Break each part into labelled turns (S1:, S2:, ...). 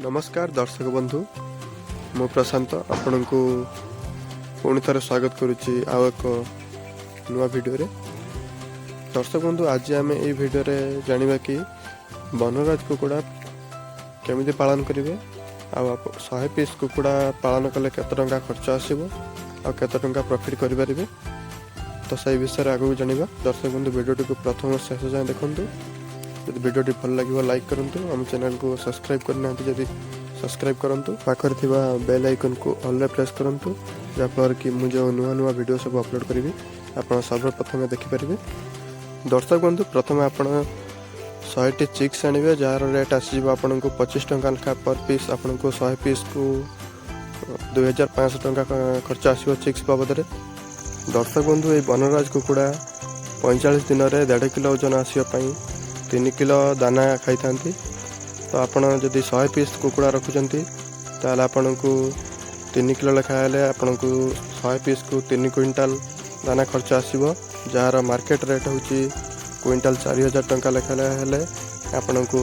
S1: नमस्कार दर्शक बंधु मु प्रशांत आपण को पुणी थर स्वागत करुच्ची आउ एक नुआ वीडियो रे। दर्शक बंधु आज आम ये वीडियो रे जानिबा कि बनराज कुकुड़ा केमिति पालन करेंगे आ 100 पीस कुकुड़ा पालन कले केते टंका खर्च आसीबो आ केते टंका प्रॉफिट करि परिबे तो सही विषय आगु जानिबा। दर्शक बंधु वीडियो को प्रथम शेष जाए देखंतु। यदि वीडियो भल लगे लाइक करंतु, हम चैनल को सब्सक्राइब करना जदि सब्सक्राइब करंतु, पाखर थिबा बेल आइकन को ऑल रे प्रेस करंतु जाफल कि मु जो नुआ नुआ वीडियो सब अपलोड करी आपण सर्वप्रथम देखि परिबे। दर्शक बंधु प्रथम आपण 100 टी चिक्स आनिबे जार रेट आसीबो आपण को 25 टंका लेखा पर पीस। आपण को 100 पीस को 2500 टंका खर्च आसीबो चिक्स बाबद रे। दर्शक बंधु ए बनराज कुकुड़ा 45 दिन रे 1.5 किलो ओजन आसीबा पई 3 किलो दाना खाई था। तो आपण जदि 100 पीस कुकुड़ा रखुचंती ताले आपण को 3 किलो लेखाले आपण को 100 पीस को 3 क्विंटल दाना खर्च आसीबो जार मार्केट रेट होची क्विंटल 4000 टंका लेखाले हेले आपण को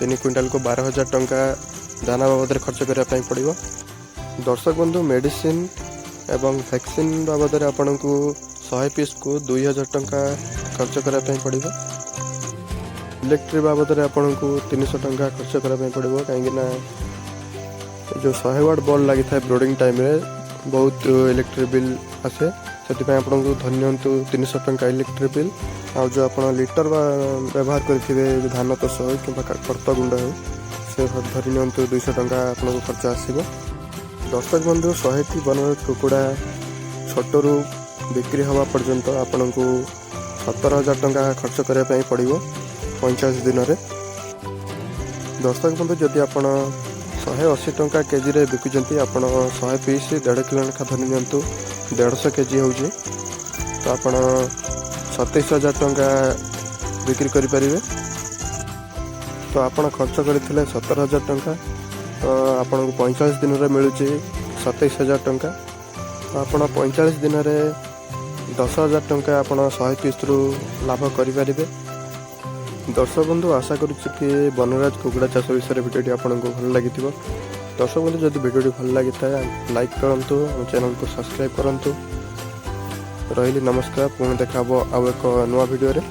S1: 3 क्विंटल को 12000 टंका दाना बाबद खर्च करिया पई पड़िबो। दर्शक बंधु मेडिसिन एवं वैक्सीन बाबद आपण को 100 पीस को 2000 टंका खर्च करिया पई पड़िबो। इलेक्ट्रिक बाबद आपन को 300 टंका खर्च करने पड़ो कहीं जो 100 वाट बल्ब लगी था ब्रोडिंग टाइम रे बहुत इलेक्ट्रिक बिल आसे से आपन को धरनियंतु 300 टंका इलेक्ट्रिक बिल। आ जो आप लिटर व्यवहार करेंगे धान तोष हो कि खर्त गुंड हो से धरनियंतु 200 टंका आपन को खर्च आसो। दर्शक बंधु 100 टी बनराज कुकुड़ा छोटू बिक्री हवा पर्यंत आपन को 17,000 टंका खर्च करने पड़ो 45 दिन रे। दर्शक बंधु जदि आपण 180 टंका केजी रे बिकुचंती आपण 100 पीस 1.5 किलो लेखा धरि नियंतु 150 केजी होउची तो आपण 27,000 टंका बिक्री करि परिबे। तो आपण खर्च करथिले 17,000 टंका तो आपण को 45 दिन रे मिलुची 27,000 टंका। तो आपण 45 दिन रे 10,000 टंका आपण 100 पीस रु लाभ करि परिबे। दर्शक बंधु आशा करुच्ची कि बनराज कुकुड़ा चाष विषय वीडियो आपको भल लगी। दर्शक बंधु जब वीडियो भल लगी था लाइक करंतु, चैनल को सब्सक्राइब करंतु। रही नमस्कार, पुणी देखा आउ एक नुआ वीडियो रे।